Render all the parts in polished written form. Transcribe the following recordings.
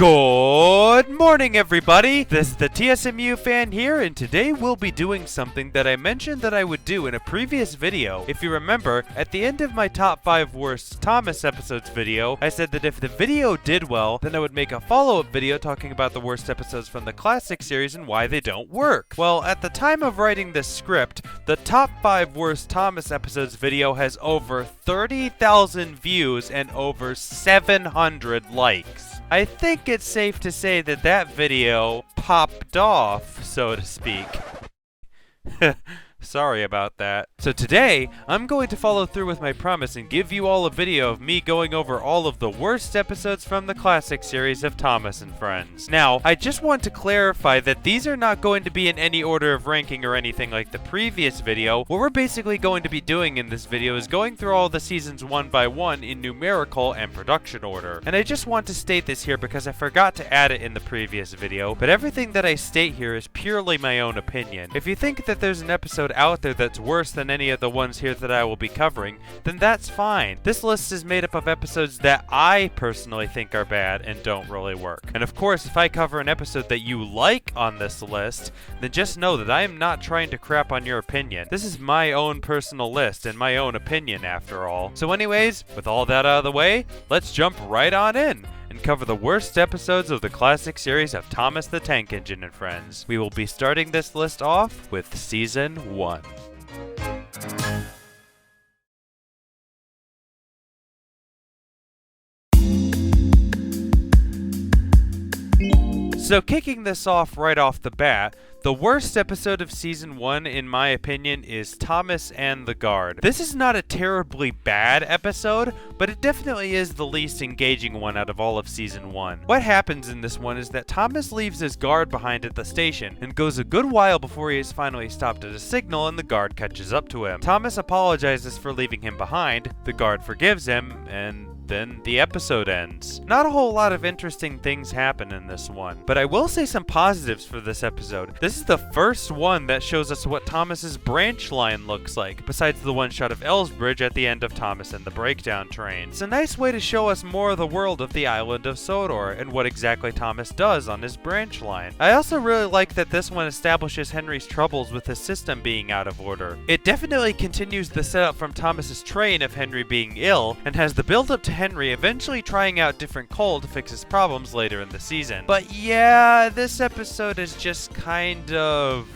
Good morning, everybody! This is the TSMU fan here, and today we'll be doing something that I mentioned that I would do in a previous video. If you remember, at the end of my top 5 worst Thomas episodes video, I said that if the video did well, then I would make a follow-up video talking about the worst episodes from the classic series and why they don't work. Well, at the time of writing this script, the top 5 worst Thomas episodes video has over 30,000 views and over 700 likes. I think it's safe to say that that video popped off, so to speak. Sorry about that. So today, I'm going to follow through with my promise and give you all a video of me going over all of the worst episodes from the classic series of Thomas and Friends. Now, I just want to clarify that these are not going to be in any order of ranking or anything like the previous video. What we're basically going to be doing in this video is going through all the seasons one by one in numerical and production order. And I just want to state this here because I forgot to add it in the previous video, but everything that I state here is purely my own opinion. If you think that there's an episode out there that's worse than any of the ones here that I will be covering, then that's fine. This list is made up of episodes that I personally think are bad and don't really work. And of course, if I cover an episode that you like on this list, then just know that I am not trying to crap on your opinion. This is my own personal list and my own opinion after all. So anyways, with all that out of the way, let's jump right on in and cover the worst episodes of the classic series of Thomas the Tank Engine and Friends. We will be starting this list off with Season 1. So kicking this off right off the bat, the worst episode of Season 1, in my opinion, is Thomas and the Guard. This is not a terribly bad episode, but it definitely is the least engaging one out of all of Season 1. What happens in this one is that Thomas leaves his guard behind at the station, and goes a good while before he is finally stopped at a signal and the guard catches up to him. Thomas apologizes for leaving him behind, the guard forgives him, and then the episode ends. Not a whole lot of interesting things happen in this one, but I will say some positives for this episode. This is the first one that shows us what Thomas's branch line looks like, besides the one shot of Elsbridge at the end of Thomas and the Breakdown Train. It's a nice way to show us more of the world of the island of Sodor and what exactly Thomas does on his branch line. I also really like that this one establishes Henry's troubles with his system being out of order. It definitely continues the setup from Thomas's train of Henry being ill, and has the build up to Henry eventually trying out different coal to fix his problems later in the season. But yeah, this episode is just kind of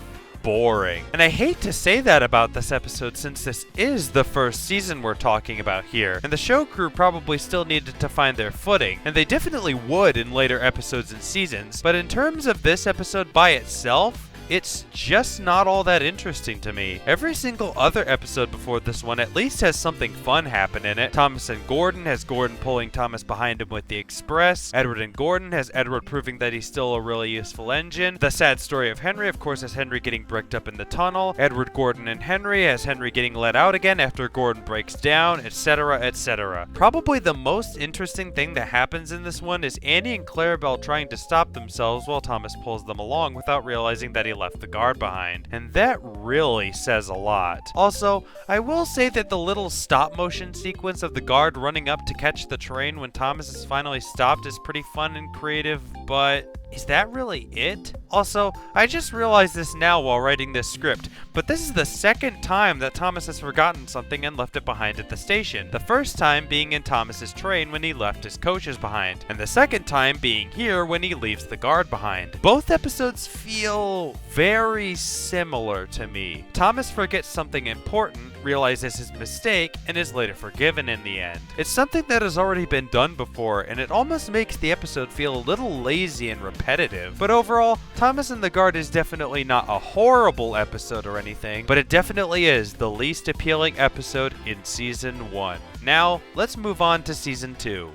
boring. And I hate to say that about this episode since this is the first season we're talking about here, and the show crew probably still needed to find their footing, and they definitely would in later episodes and seasons, but in terms of this episode by itself, it's just not all that interesting to me. Every single other episode before this one at least has something fun happen in it. Thomas and Gordon has Gordon pulling Thomas behind him with the Express. Edward and Gordon has Edward proving that he's still a really useful engine. The sad story of Henry, of course, has Henry getting bricked up in the tunnel. Edward, Gordon, and Henry has Henry getting let out again after Gordon breaks down, etc., etc. Probably the most interesting thing that happens in this one is Annie and Clarabelle trying to stop themselves while Thomas pulls them along without realizing that he left the guard behind, and that really says a lot. Also, I will say that the little stop motion sequence of the guard running up to catch the train when Thomas is finally stopped is pretty fun and creative, but is that really it? Also, I just realized this now while writing this script, but this is the second time that Thomas has forgotten something and left it behind at the station. The first time being in Thomas's train when he left his coaches behind, and the second time being here when he leaves the guard behind. Both episodes feel very similar to me. Thomas forgets something important, realizes his mistake, and is later forgiven in the end. It's something that has already been done before, and it almost makes the episode feel a little lazy and repetitive. But overall, Thomas and the Guard is definitely not a horrible episode or anything, but it definitely is the least appealing episode in Season 1. Now, let's move on to Season 2.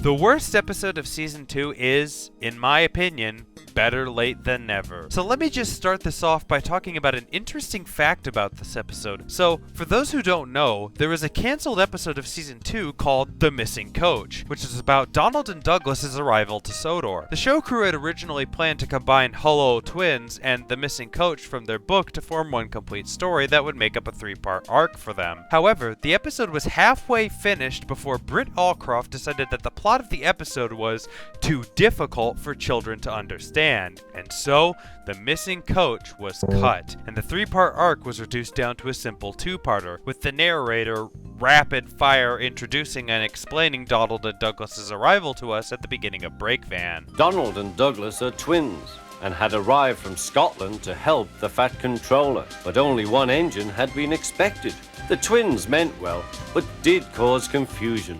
The worst episode of Season 2 is, in my opinion, better late than never. So let me just start this off by talking about an interesting fact about this episode. So, for those who don't know, there was a cancelled episode of Season 2 called The Missing Coach, which is about Donald and Douglas's arrival to Sodor. The show crew had originally planned to combine Hello Twins and The Missing Coach from their book to form one complete story that would make up a 3-part arc for them. However, the episode was halfway finished before Britt Allcroft decided that the plot of the episode was too difficult for children to understand, and so The Missing Coach was cut, and the 3-part arc was reduced down to a simple 2-parter, with the narrator rapid fire introducing and explaining Donald and Douglas's arrival to us at the beginning of Breakvan. Donald and Douglas are twins and had arrived from Scotland to help the Fat Controller, but only one engine had been expected. The twins meant well, but did cause confusion.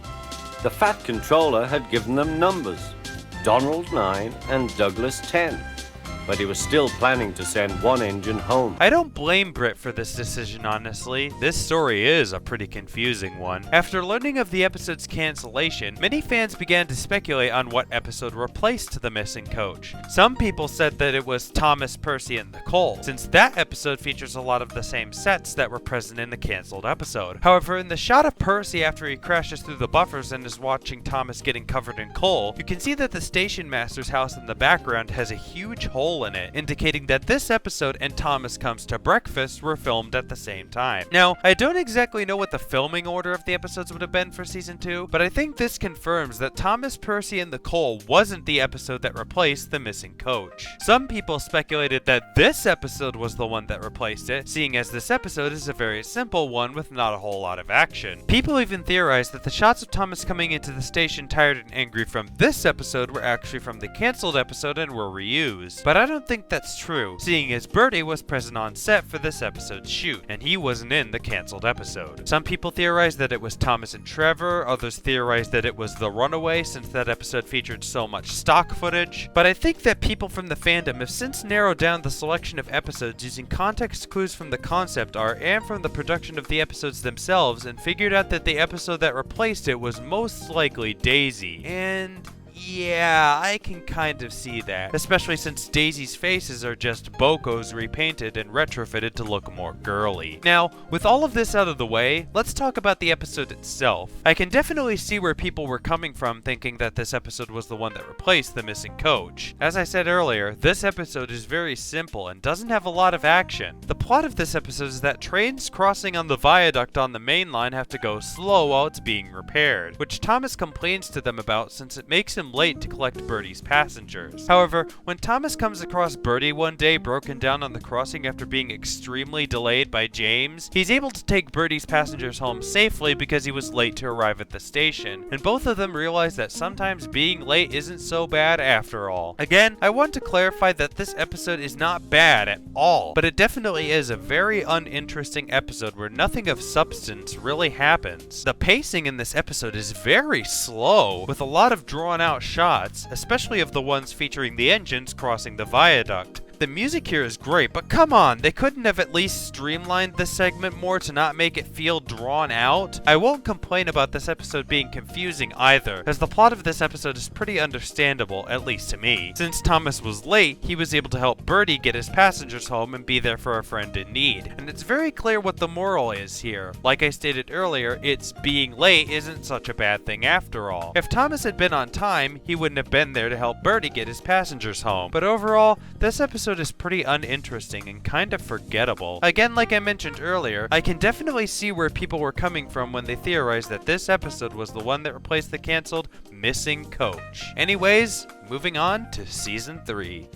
The Fat Controller had given them numbers, Donald 9 and Douglas 10. But he was still planning to send one engine home. I don't blame Britt for this decision, honestly. This story is a pretty confusing one. After learning of the episode's cancellation, many fans began to speculate on what episode replaced The Missing Coach. Some people said that it was Thomas, Percy, and Nicole, since that episode features a lot of the same sets that were present in the cancelled episode. However, in the shot of Percy after he crashes through the buffers and is watching Thomas getting covered in coal, you can see that the station master's house in the background has a huge hole in it, indicating that this episode and Thomas Comes to Breakfast were filmed at the same time. Now, I don't exactly know what the filming order of the episodes would have been for Season 2, but I think this confirms that Thomas, Percy, and Nicole wasn't the episode that replaced The Missing Coach. Some people speculated that this episode was the one that replaced it, seeing as this episode is a very simple one with not a whole lot of action. People even theorized that the shots of Thomas coming into the station tired and angry from this episode were actually from the cancelled episode and were reused. But I don't think that's true, seeing as Bertie was present on set for this episode's shoot, and he wasn't in the cancelled episode. Some people theorized that it was Thomas and Trevor, others theorized that it was The Runaway since that episode featured so much stock footage, but I think that people from the fandom have since narrowed down the selection of episodes using context clues from the concept art and from the production of the episodes themselves and figured out that the episode that replaced it was most likely Daisy, and yeah, I can kind of see that, especially since Daisy's faces are just Bokos repainted and retrofitted to look more girly. Now, with all of this out of the way, let's talk about the episode itself. I can definitely see where people were coming from thinking that this episode was the one that replaced The Missing Coach. As I said earlier, this episode is very simple and doesn't have a lot of action. The plot of this episode is that trains crossing on the viaduct on the main line have to go slow while it's being repaired, which Thomas complains to them about since it makes him late to collect Bertie's passengers. However, when Thomas comes across Bertie one day broken down on the crossing after being extremely delayed by James, he's able to take Bertie's passengers home safely because he was late to arrive at the station, and both of them realize that sometimes being late isn't so bad after all. Again, I want to clarify that this episode is not bad at all, but it definitely is a very uninteresting episode where nothing of substance really happens. The pacing in this episode is very slow, with a lot of drawn out shots, especially of the ones featuring the engines crossing the viaduct. The music here is great, but come on, they couldn't have at least streamlined this segment more to not make it feel drawn out? I won't complain about this episode being confusing either, as the plot of this episode is pretty understandable, at least to me. Since Thomas was late, he was able to help Bertie get his passengers home and be there for a friend in need. And it's very clear what the moral is here. Like I stated earlier, it's being late isn't such a bad thing after all. If Thomas had been on time, he wouldn't have been there to help Bertie get his passengers home. But overall, this episode is pretty uninteresting and kind of forgettable. Again, like I mentioned earlier, I can definitely see where people were coming from when they theorized that this episode was the one that replaced the cancelled Missing Coach. Anyways, moving on to Season 3.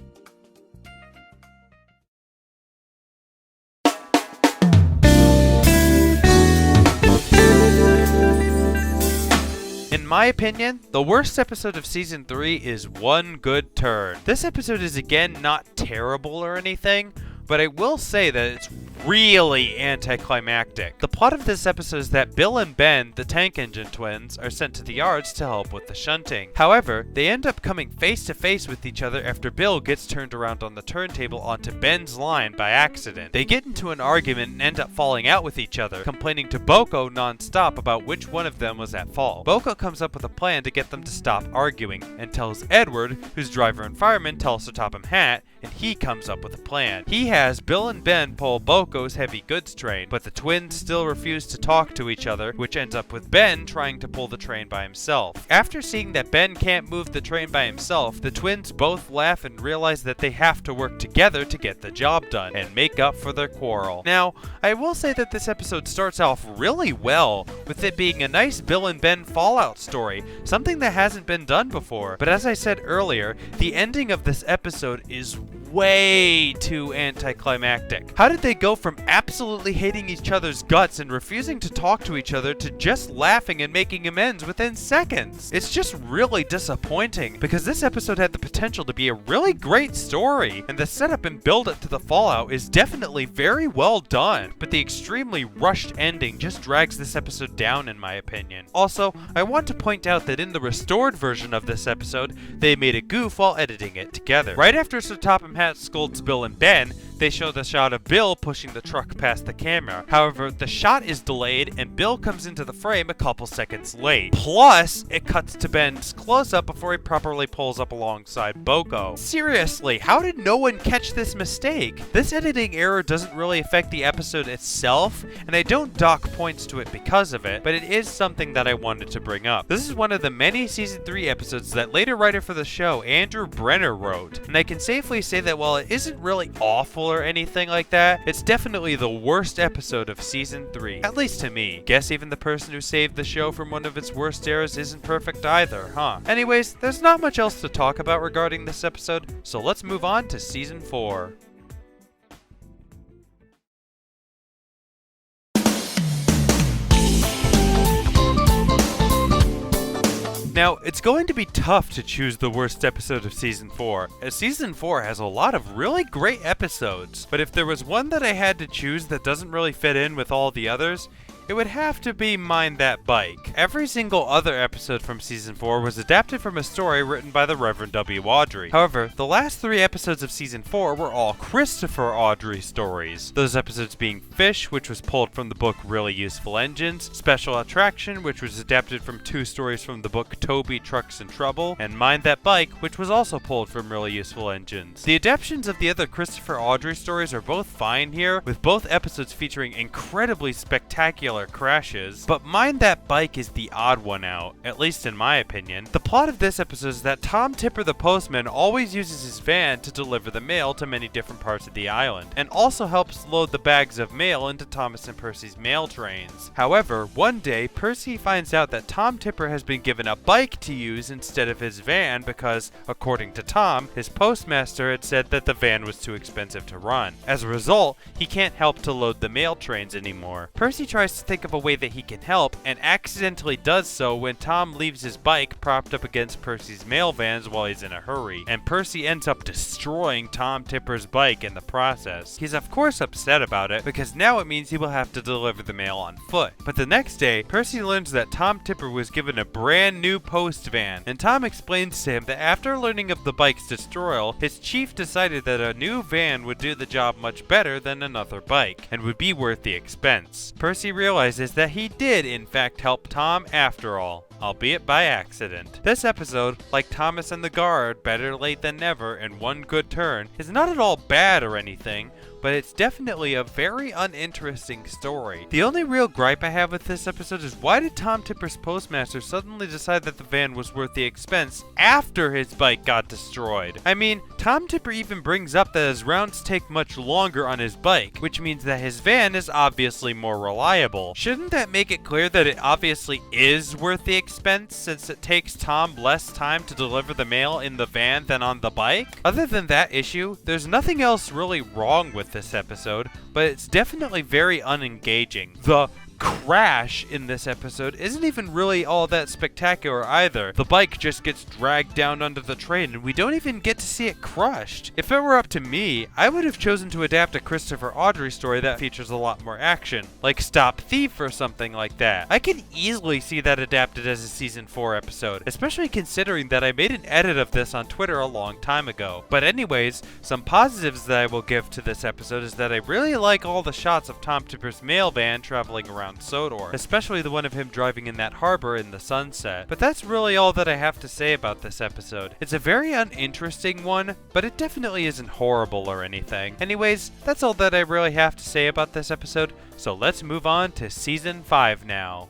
In my opinion, the worst episode of Season 3 is One Good Turn. This episode is again not terrible or anything, but I will say that it's really anticlimactic. The plot of this episode is that Bill and Ben, the tank engine twins, are sent to the yards to help with the shunting. However, they end up coming face to face with each other after Bill gets turned around on the turntable onto Ben's line by accident. They get into an argument and end up falling out with each other, complaining to Boko non-stop about which one of them was at fault. Boko comes up with a plan to get them to stop arguing, and tells Edward, whose driver and fireman, tells to Topham Hatt, and he comes up with a plan. He has Bill and Ben pull Boko's heavy goods train, but the twins still refuse to talk to each other, which ends up with Ben trying to pull the train by himself. After seeing that Ben can't move the train by himself, the twins both laugh and realize that they have to work together to get the job done and make up for their quarrel. Now, I will say that this episode starts off really well, with it being a nice Bill and Ben fallout story, something that hasn't been done before. But as I said earlier, the ending of this episode is way too anticlimactic. How did they go from absolutely hating each other's guts and refusing to talk to each other to just laughing and making amends within seconds? It's just really disappointing, because this episode had the potential to be a really great story, and the setup and build-up to the fallout is definitely very well done, but the extremely rushed ending just drags this episode down in my opinion. Also, I want to point out that in the restored version of this episode, they made a goof while editing it together. Right after Sir Topham Hatt scolds Bill and Ben, they show the shot of Bill pushing the truck past the camera. However, the shot is delayed and Bill comes into the frame a couple seconds late. Plus, it cuts to Ben's close-up before he properly pulls up alongside Boko. Seriously, how did no one catch this mistake? This editing error doesn't really affect the episode itself, and I don't dock points to it because of it, but it is something that I wanted to bring up. This is one of the many Season 3 episodes that later writer for the show, Andrew Brenner, wrote, and I can safely say that while it isn't really awful or anything like that, it's definitely the worst episode of Season 3, at least to me. Guess even the person who saved the show from one of its worst eras isn't perfect either, huh? Anyways, there's not much else to talk about regarding this episode, so let's move on to Season 4. Now, it's going to be tough to choose the worst episode of Season 4, as Season 4 has a lot of really great episodes, but if there was one that I had to choose that doesn't really fit in with all the others, it would have to be Mind That Bike. Every single other episode from Season 4 was adapted from a story written by the Reverend W. Awdry. However, the last 3 episodes of Season 4 were all Christopher Awdry stories. Those episodes being Fish, which was pulled from the book Really Useful Engines, Special Attraction, which was adapted from 2 stories from the book Toby Trucks in Trouble, and Mind That Bike, which was also pulled from Really Useful Engines. The adaptations of the other Christopher Awdry stories are both fine here, with both episodes featuring incredibly spectacular crashes, but Mind That Bike is the odd one out, at least in my opinion. The plot of this episode is that Tom Tipper the postman always uses his van to deliver the mail to many different parts of the island, and also helps load the bags of mail into Thomas and Percy's mail trains. However, one day, Percy finds out that Tom Tipper has been given a bike to use instead of his van because, according to Tom, his postmaster had said that the van was too expensive to run. As a result, he can't help to load the mail trains anymore. Percy tries to think of a way that he can help, and accidentally does so when Tom leaves his bike propped up against Percy's mail vans while he's in a hurry, and Percy ends up destroying Tom Tipper's bike in the process. He's of course upset about it, because now it means he will have to deliver the mail on foot. But the next day, Percy learns that Tom Tipper was given a brand new post van, and Tom explains to him that after learning of the bike's destroyal, his chief decided that a new van would do the job much better than another bike, and would be worth the expense. Percy realizes that he did in fact help Tom after all, albeit by accident. This episode, like Thomas and the Guard, Better Late Than Never, and One Good Turn, is not at all bad or anything, but it's definitely a very uninteresting story. The only real gripe I have with this episode is why did Tom Tipper's postmaster suddenly decide that the van was worth the expense after his bike got destroyed? I mean, Tom Tipper even brings up that his rounds take much longer on his bike, which means that his van is obviously more reliable. Shouldn't that make it clear that it obviously is worth the expense since it takes Tom less time to deliver the mail in the van than on the bike? Other than that issue, there's nothing else really wrong with this episode, but it's definitely very unengaging. The crash in this episode isn't even really all that spectacular either. The bike just gets dragged down under the train and we don't even get to see it crushed. If it were up to me, I would have chosen to adapt a Christopher Audrey story that features a lot more action, like Stop Thief or something like that. I could easily see that adapted as a season 4 episode, especially considering that I made an edit of this on Twitter a long time ago. But anyways, some positives that I will give to this episode is that I really like all the shots of Tom Tipper's mail van traveling around Sodor, especially the one of him driving in that harbor in the sunset. But that's really all that I have to say about this episode. It's a very uninteresting one, but it definitely isn't horrible or anything. Anyways, that's all that I really have to say about this episode, so let's move on to Season 5 now.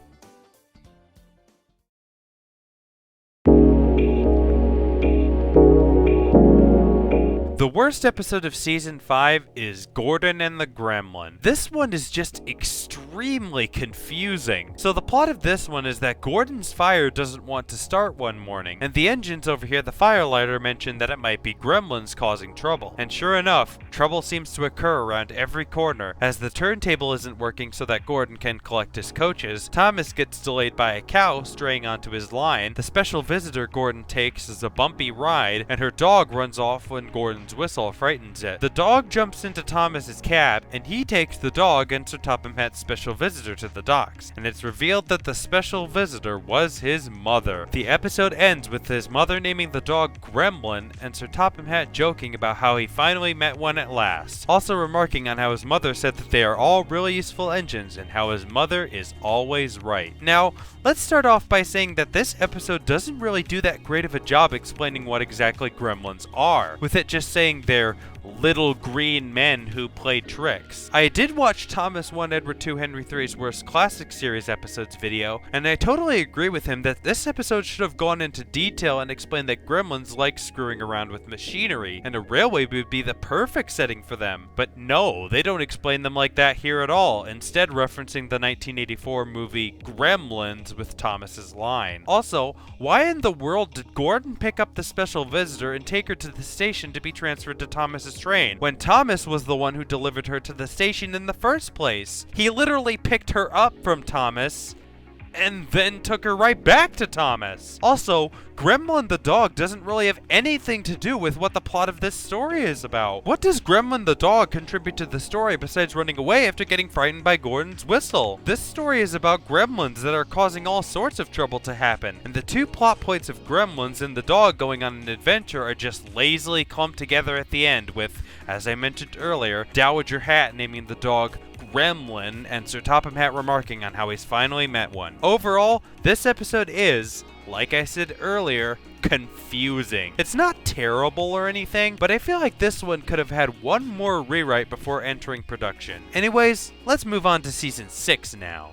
The worst episode of Season 5 is Gordon and the Gremlin. This one is just extremely confusing. So the plot of this one is that Gordon's fire doesn't want to start one morning, and the engines over here, the firelighter, mention that it might be gremlins causing trouble. And sure enough, trouble seems to occur around every corner. As the turntable isn't working so that Gordon can collect his coaches, Thomas gets delayed by a cow straying onto his line, the special visitor Gordon takes is a bumpy ride, and her dog runs off when Gordon's whistle frightens it. The dog jumps into Thomas's cab, and he takes the dog and Sir Topham Hatt's special visitor to the docks, and it's revealed that the special visitor was his mother. The episode ends with his mother naming the dog Gremlin, and Sir Topham Hatt joking about how he finally met one at last, also remarking on how his mother said that they are all really useful engines, and how his mother is always right. Now, let's start off by saying that this episode doesn't really do that great of a job explaining what exactly gremlins are, with it just saying they're little green men who play tricks. I did watch Thomas 1 Edward 2 Henry III's Worst Classic Series episodes video, and I totally agree with him that this episode should have gone into detail and explained that gremlins like screwing around with machinery, and a railway would be the perfect setting for them. But no, they don't explain them like that here at all, instead referencing the 1984 movie Gremlins with Thomas's line. Also, why in the world did Gordon pick up the special visitor and take her to the station to be transferred to Thomas's train, when Thomas was the one who delivered her to the station in the first place? He literally picked her up from Thomas and then took her right back to Thomas. Also, Gremlin the dog doesn't really have anything to do with what the plot of this story is about. What does Gremlin the dog contribute to the story besides running away after getting frightened by Gordon's whistle? This story is about gremlins that are causing all sorts of trouble to happen, and the two plot points of gremlins and the dog going on an adventure are just lazily clumped together at the end with, as I mentioned earlier, Dowager Hatt naming the dog Gremlin and Sir Topham Hatt remarking on how he's finally met one. Overall, this episode is, like I said earlier, confusing. It's not terrible or anything, but I feel like this one could have had one more rewrite before entering production. Anyways, let's move on to Season 6 now.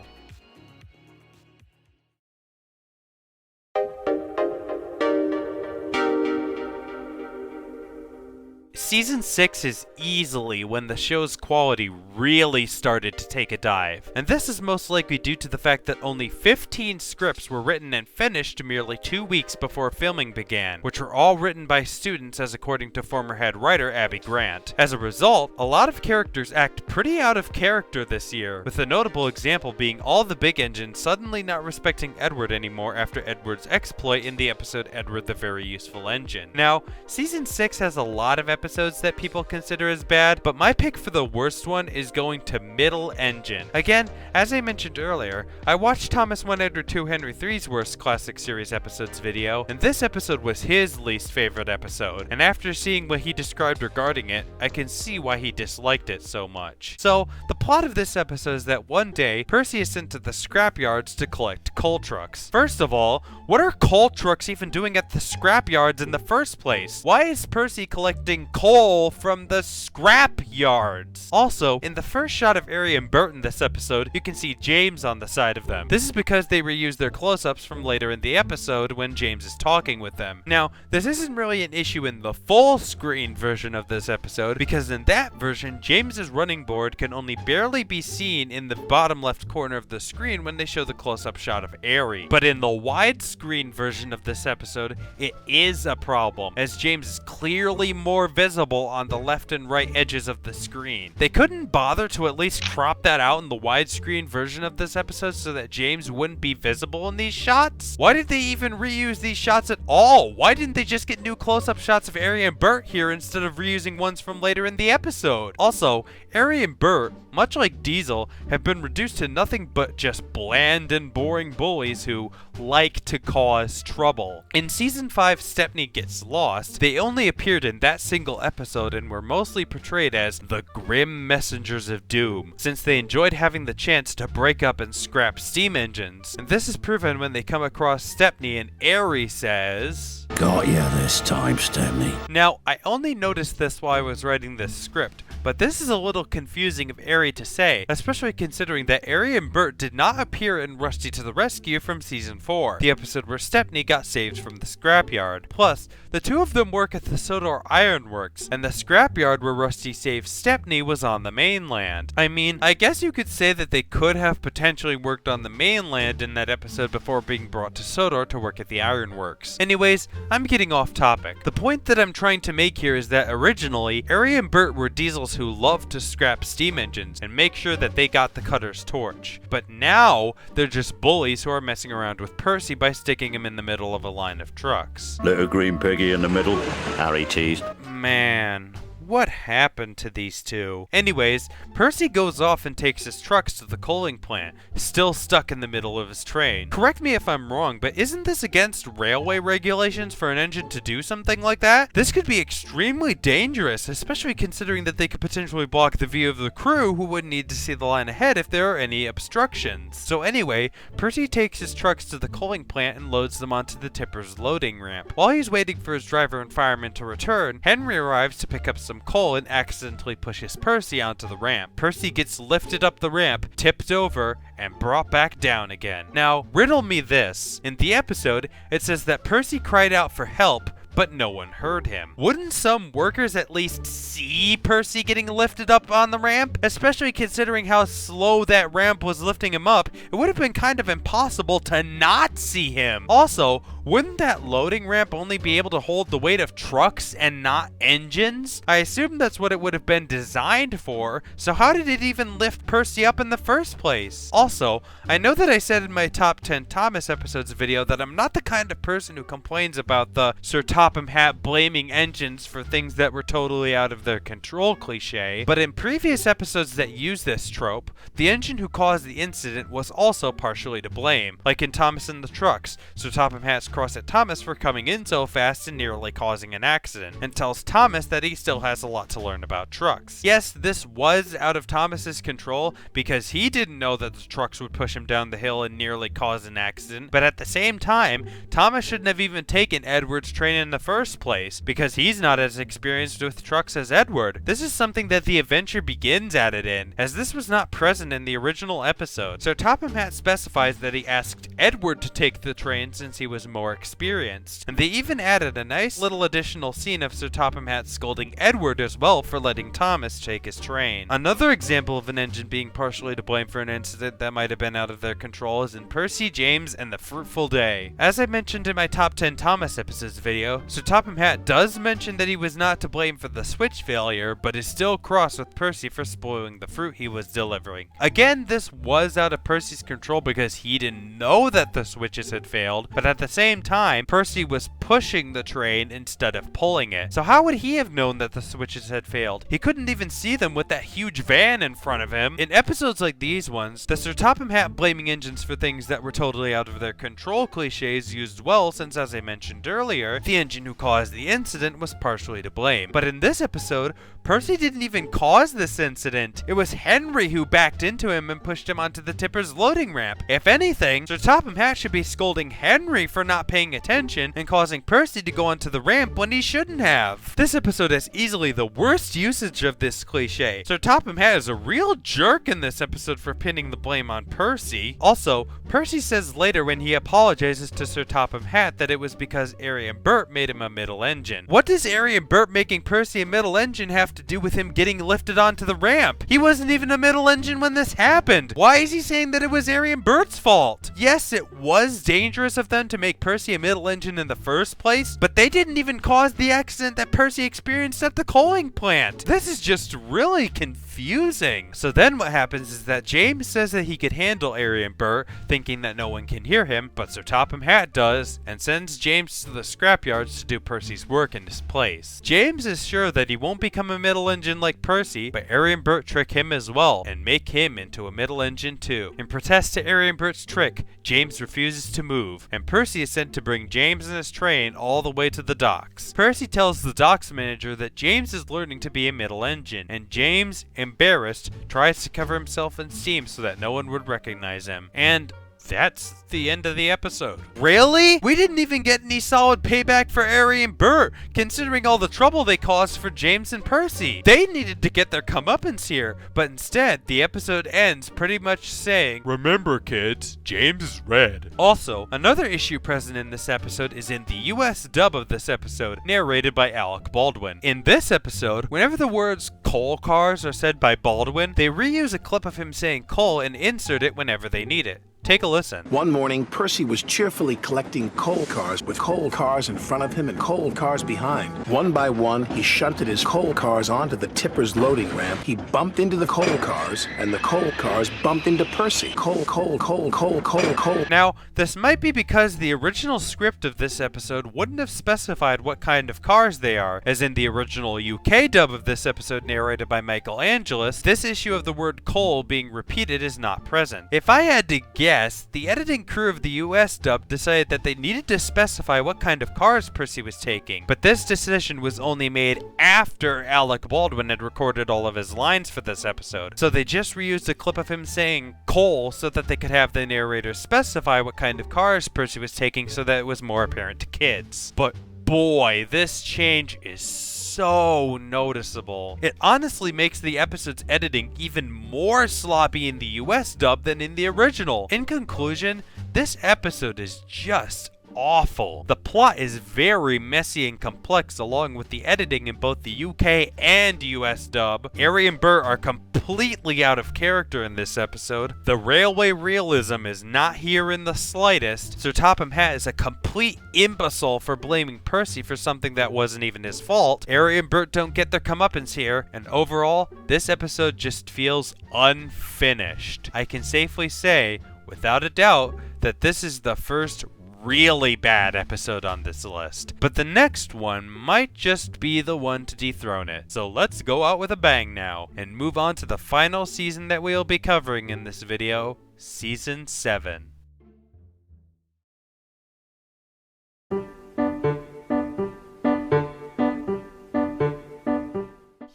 Season 6 is easily when the show's quality really started to take a dive, and this is most likely due to the fact that only 15 scripts were written and finished merely 2 weeks before filming began, which were all written by students as according to former head writer Abby Grant. As a result, a lot of characters act pretty out of character this year, with a notable example being all the big engines suddenly not respecting Edward anymore after Edward's exploit in the episode Edward the Very Useful Engine. Now, Season 6 has a lot of episodes that people consider as bad, but my pick for the worst one is going to Middle Engine. Again, as I mentioned earlier, I watched Thomas 1 Edward 2 Henry III's Worst Classic Series episodes video, and this episode was his least favorite episode, and after seeing what he described regarding it, I can see why he disliked it so much. So, the plot of this episode is that one day, Percy is sent to the scrapyards to collect coal trucks. First of all, what are coal trucks even doing at the scrapyards in the first place? Why is Percy collecting coal from the scrap yards? Also, in the first shot of Ari and Burton this episode, you can see James on the side of them. This is because they reused their close-ups from later in the episode when James is talking with them. Now, this isn't really an issue in the full screen version of this episode, because in that version, James's running board can only barely be seen in the bottom left corner of the screen when they show the close-up shot of Ari. But in the widescreen version of this episode, it is a problem, as James is clearly more visible visible on the left and right edges of the screen. They couldn't bother to at least crop that out in the widescreen version of this episode so that James wouldn't be visible in these shots? Why did they even reuse these shots at all? Why didn't they just get new close-up shots of Ari and Bert here instead of reusing ones from later in the episode? Also, Ari and Bert, much like Diesel, have been reduced to nothing but just bland and boring bullies who like to cause trouble. In Season 5, Stepney Gets Lost, they only appeared in that single episode and were mostly portrayed as the grim messengers of doom, since they enjoyed having the chance to break up and scrap steam engines. And this is proven when they come across Stepney and Ari says, "Got ya this time, Stepney." Now, I only noticed this while I was writing this script, but this is a little confusing of Ari to say, especially considering that Ari and Bert did not appear in Rusty to the Rescue from Season 4, the episode where Stepney got saved from the scrapyard. Plus, the two of them work at the Sodor Iron Works, and the scrapyard where Rusty saved Stepney was on the mainland. I mean, I guess you could say that they could have potentially worked on the mainland in that episode before being brought to Sodor to work at the Iron Works. Anyways, I'm getting off topic. The point that I'm trying to make here is that originally, Ari and Bert were Diesels who loved to scrap steam engines and make sure that they got the Cutter's torch. But now, they're just bullies who are messing around with Percy by sticking him in the middle of a line of trucks. Little green piggy in the middle, Harry teased. Man, what happened to these two? Anyways, Percy goes off and takes his trucks to the coaling plant, still stuck in the middle of his train. Correct me if I'm wrong, but isn't this against railway regulations for an engine to do something like that? This could be extremely dangerous, especially considering that they could potentially block the view of the crew who would need to see the line ahead if there are any obstructions. So anyway, Percy takes his trucks to the coaling plant and loads them onto the tipper's loading ramp. While he's waiting for his driver and fireman to return, Henry arrives to pick up some coal and accidentally pushes Percy onto the ramp. Percy gets lifted up the ramp, tipped over, and brought back down again. Now, riddle me this. In the episode, it says that Percy cried out for help, but no one heard him. Wouldn't some workers at least see Percy getting lifted up on the ramp? Especially considering how slow that ramp was lifting him up, it would have been kind of impossible to not see him. Also, wouldn't that loading ramp only be able to hold the weight of trucks and not engines? I assume that's what it would have been designed for, so how did it even lift Percy up in the first place? Also, I know that I said in my top 10 Thomas episodes video that I'm not the kind of person who complains about the Sir Topham Hatt blaming engines for things that were totally out of their control cliche, but in previous episodes that use this trope, the engine who caused the incident was also partially to blame, like in Thomas and the Trucks. Sir Topham Hatt's cross at Thomas for coming in so fast and nearly causing an accident, and tells Thomas that he still has a lot to learn about trucks. Yes, this was out of Thomas's control because he didn't know that the trucks would push him down the hill and nearly cause an accident, but at the same time, Thomas shouldn't have even taken Edward's train in the first place because he's not as experienced with trucks as Edward. This is something that the adventure begins added in, as this was not present in the original episode. So Topham Hatt specifies that he asked Edward to take the train since he was more experienced, and they even added a nice little additional scene of Sir Topham Hatt scolding Edward as well for letting Thomas take his train. Another example of an engine being partially to blame for an incident that might have been out of their control is in Percy, James, and the Fruitful Day. As I mentioned in my top 10 Thomas episodes video, Sir Topham Hatt does mention that he was not to blame for the switch failure, but is still cross with Percy for spoiling the fruit he was delivering. Again, this was out of Percy's control because he didn't know that the switches had failed, but at the same time, Percy was pushing the train instead of pulling it. So how would he have known that the switches had failed? He couldn't even see them with that huge van in front of him. In episodes like these ones, the Sir Topham Hatt blaming engines for things that were totally out of their control cliches used well, since as I mentioned earlier, the engine who caused the incident was partially to blame. But in this episode, Percy didn't even cause this incident. It was Henry who backed into him and pushed him onto the tipper's loading ramp. If anything, Sir Topham Hatt should be scolding Henry for not paying attention and causing Percy to go onto the ramp when he shouldn't have. This episode has easily the worst usage of this cliche. Sir Topham Hatt is a real jerk in this episode for pinning the blame on Percy. Also, Percy says later when he apologizes to Sir Topham Hatt that it was because Ari and Bert made him a middle engine. What does Ari and Bert making Percy a middle engine have to do with him getting lifted onto the ramp? He wasn't even a middle engine when this happened. Why is he saying that it was Ari and Bert's fault? Yes, it was dangerous of them to make Percy a middle engine in the first place, but they didn't even cause the accident that Percy experienced at the coaling plant. This is just really confusing. So then what happens is that James says that he could handle Harry and Bert, thinking that no one can hear him, but Sir Topham Hatt does, and sends James to the scrapyards to do Percy's work in his place. James is sure that he won't become a middle engine like Percy, but Harry and Bert trick him as well, and make him into a middle engine too. In protest to Harry and Bert's trick, James refuses to move, and Percy is sent to bring James and his train all the way to the docks. Percy tells the docks manager that James is learning to be a middle engine, and James, embarrassed, tries to cover himself in steam so that no one would recognize him. And that's the end of the episode. Really? We didn't even get any solid payback for Harry and Bert, considering all the trouble they caused for James and Percy. They needed to get their comeuppance here, but instead, the episode ends pretty much saying, "Remember kids, James is red." Also, another issue present in this episode is in the US dub of this episode, narrated by Alec Baldwin. In this episode, whenever the words coal cars are said by Baldwin, they reuse a clip of him saying coal and insert it whenever they need it. Take a listen. One morning, Percy was cheerfully collecting coal cars with coal cars in front of him and coal cars behind. One by one, he shunted his coal cars onto the tipper's loading ramp. He bumped into the coal cars, and the coal cars bumped into Percy. Coal, coal, coal, coal, coal, coal. Now, this might be because the original script of this episode wouldn't have specified what kind of cars they are, as in the original UK dub of this episode narrated by Michael Angelis, this issue of the word coal being repeated is not present. If I had to guess, the editing crew of the US dub decided that they needed to specify what kind of cars Percy was taking, but this decision was only made after Alec Baldwin had recorded all of his lines for this episode. So they just reused a clip of him saying coal so that they could have the narrator specify what kind of cars Percy was taking so that it was more apparent to kids. But boy, this change is so noticeable. It honestly makes the episode's editing even more sloppy in the US dub than in the original. In conclusion, this episode is just awful. The plot is very messy and complex along with the editing in both the UK and US dub. Harry and Bert are completely out of character in this episode. The railway realism is not here in the slightest. Sir Topham Hatt is a complete imbecile for blaming Percy for something that wasn't even his fault. Harry and Bert don't get their comeuppance here, and overall, this episode just feels unfinished. I can safely say, without a doubt, that this is the first really bad episode on this list, but the next one might just be the one to dethrone it. So let's go out with a bang now and move on to the final season that we'll be covering in this video, Season 7.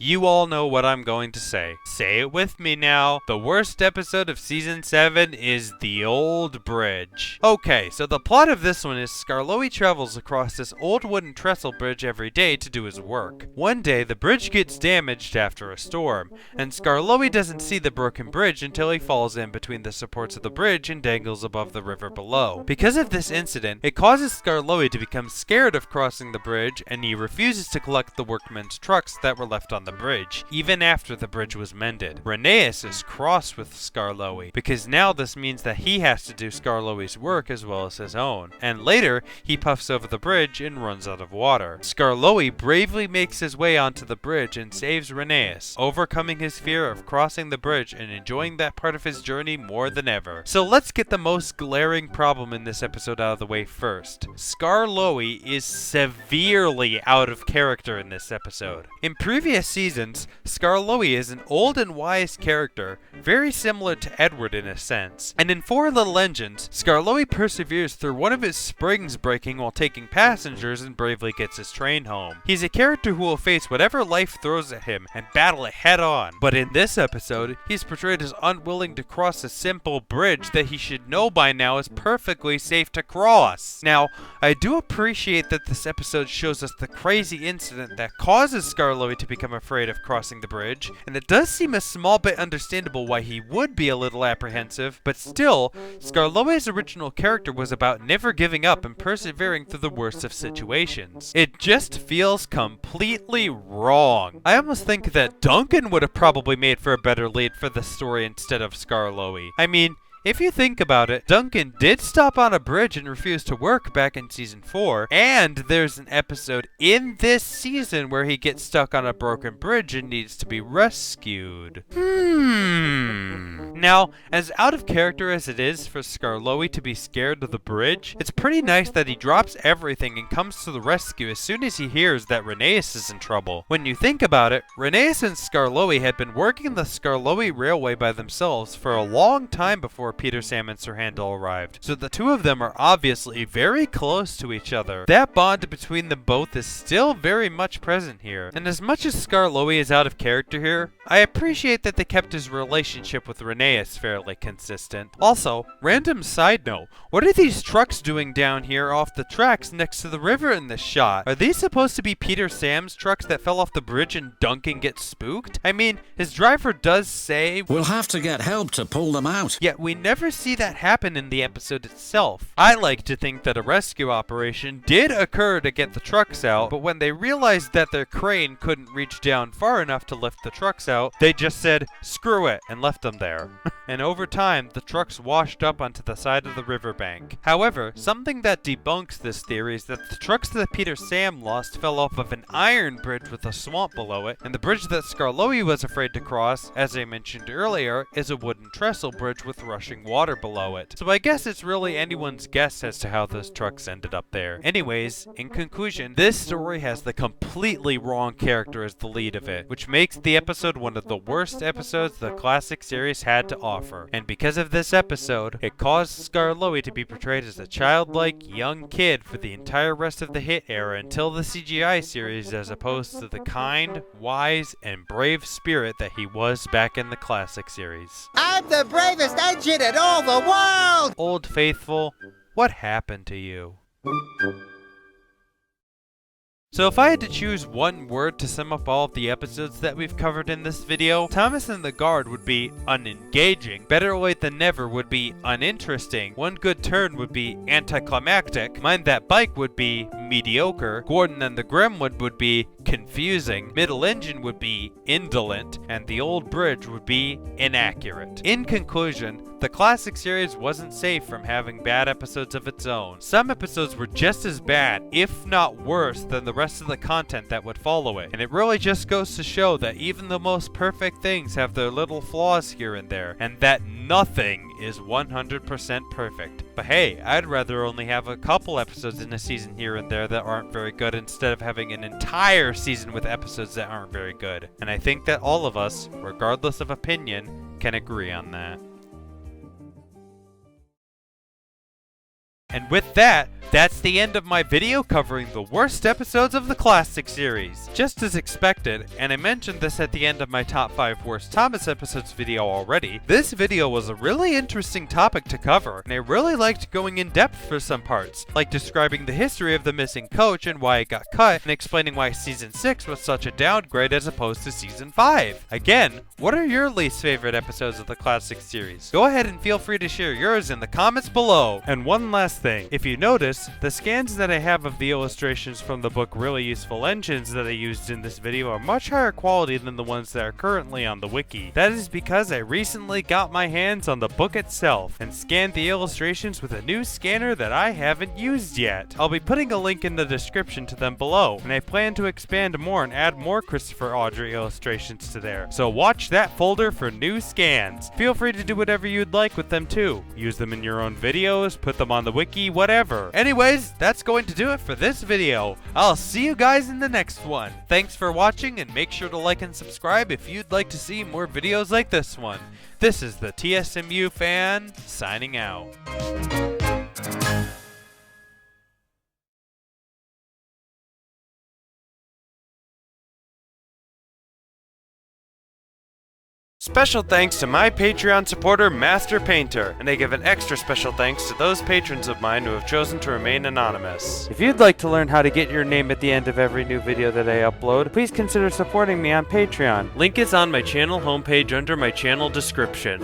You all know what I'm going to say. Say it with me now. The worst episode of Season 7 is The Old Bridge. Okay, so the plot of this one is Skarloey travels across this old wooden trestle bridge every day to do his work. One day, the bridge gets damaged after a storm, and Skarloey doesn't see the broken bridge until he falls in between the supports of the bridge and dangles above the river below. Because of this incident, it causes Skarloey to become scared of crossing the bridge, and he refuses to collect the workmen's trucks that were left on the bridge, even after the bridge was mended. Rheneas is cross with Skarloey, because now this means that he has to do Skarloey's work as well as his own, and later he puffs over the bridge and runs out of water. Skarloey bravely makes his way onto the bridge and saves Rheneas, overcoming his fear of crossing the bridge and enjoying that part of his journey more than ever. So let's get the most glaring problem in this episode out of the way first. Skarloey is severely out of character in this episode. In previous seasons, Skarloey is an old and wise character, very similar to Edward in a sense. And in Four Little Engines, Skarloey perseveres through one of his springs breaking while taking passengers and bravely gets his train home. He's a character who will face whatever life throws at him and battle it head on. But in this episode, he's portrayed as unwilling to cross a simple bridge that he should know by now is perfectly safe to cross. Now, I do appreciate that this episode shows us the crazy incident that causes Skarloey to become afraid of crossing the bridge, and it does seem a small bit understandable why he would be a little apprehensive, but still, Skarloey's original character was about never giving up and persevering through the worst of situations. It just feels completely wrong. I almost think that Duncan would have probably made for a better lead for the story instead of Skarloey. I mean, If you think about it, Duncan did stop on a bridge and refuse to work back in Season 4, and there's an episode in this season where he gets stuck on a broken bridge and needs to be rescued. Now, as out of character as it is for Skarloey to be scared of the bridge, it's pretty nice that he drops everything and comes to the rescue as soon as he hears that Rheneas is in trouble. When you think about it, Rheneas and Skarloey had been working the Skarloey Railway by themselves for a long time before Peter, Sam, and Sir Handel arrived, so the two of them are obviously very close to each other. That bond between them both is still very much present here, and as much as Skarloey is out of character here, I appreciate that they kept his relationship with Rheneas fairly consistent. Also, random side note, what are these trucks doing down here off the tracks next to the river in this shot? Are these supposed to be Peter Sam's trucks that fell off the bridge and Duncan gets spooked? I mean, his driver does say, "We'll have to get help to pull them out." Yet we never see that happen in the episode itself. I like to think that a rescue operation did occur to get the trucks out, but when they realized that their crane couldn't reach down far enough to lift the trucks out, they just said, "Screw it," and left them there. And over time, the trucks washed up onto the side of the riverbank. However, something that debunks this theory is that the trucks that Peter Sam lost fell off of an iron bridge with a swamp below it, and the bridge that Skarloey was afraid to cross, as I mentioned earlier, is a wooden trestle bridge with rushing water below it. So I guess it's really anyone's guess as to how those trucks ended up there. Anyways, in conclusion, this story has the completely wrong character as the lead of it, which makes the episode one of the worst episodes the classic series had to offer. And because of this episode, it caused Skarloey to be portrayed as a childlike, young kid for the entire rest of the hit era until the CGI series, as opposed to the kind, wise, and brave spirit that he was back in the classic series. I'm the bravest engine in all the world! Old Faithful, what happened to you? So if I had to choose one word to sum up all of the episodes that we've covered in this video, Thomas and the Guard would be unengaging, Better Late Than Never would be uninteresting, One Good Turn would be anticlimactic, Mind That Bike would be mediocre, Gordon and the Gremwood would be confusing, Middle Engine would be indolent, and The Old Bridge would be inaccurate. In conclusion, the classic series wasn't safe from having bad episodes of its own. Some episodes were just as bad, if not worse, than the rest of the content that would follow it. And it really just goes to show that even the most perfect things have their little flaws here and there, and that nothing is 100% perfect. But hey, I'd rather only have a couple episodes in a season here and there that aren't very good instead of having an entire season with episodes that aren't very good. And I think that all of us, regardless of opinion, can agree on that. And with that, that's the end of my video covering the worst episodes of the classic series. Just as expected, and I mentioned this at the end of my top 5 worst Thomas episodes video already, this video was a really interesting topic to cover, and I really liked going in depth for some parts, like describing the history of the missing coach and why it got cut, and explaining why Season 6 was such a downgrade as opposed to Season 5. Again, what are your least favorite episodes of the classic series? Go ahead and feel free to share yours in the comments below. And one last thing, if you notice, the scans that I have of the illustrations from the book Really Useful Engines that I used in this video are much higher quality than the ones that are currently on the wiki. That is because I recently got my hands on the book itself and scanned the illustrations with a new scanner that I haven't used yet. I'll be putting a link in the description to them below, and I plan to expand more and add more Christopher Audrey illustrations to there. So watch that folder for new scans. Feel free to do whatever you'd like with them too. Use them in your own videos, put them on the wiki, whatever. Anyways, that's going to do it for this video. I'll see you guys in the next one. Thanks for watching, and make sure to like and subscribe if you'd like to see more videos like this one. This is the TSMU fan, signing out. Special thanks to my Patreon supporter, Master Painter, and I give an extra special thanks to those patrons of mine who have chosen to remain anonymous. If you'd like to learn how to get your name at the end of every new video that I upload, please consider supporting me on Patreon. Link is on my channel homepage under my channel description.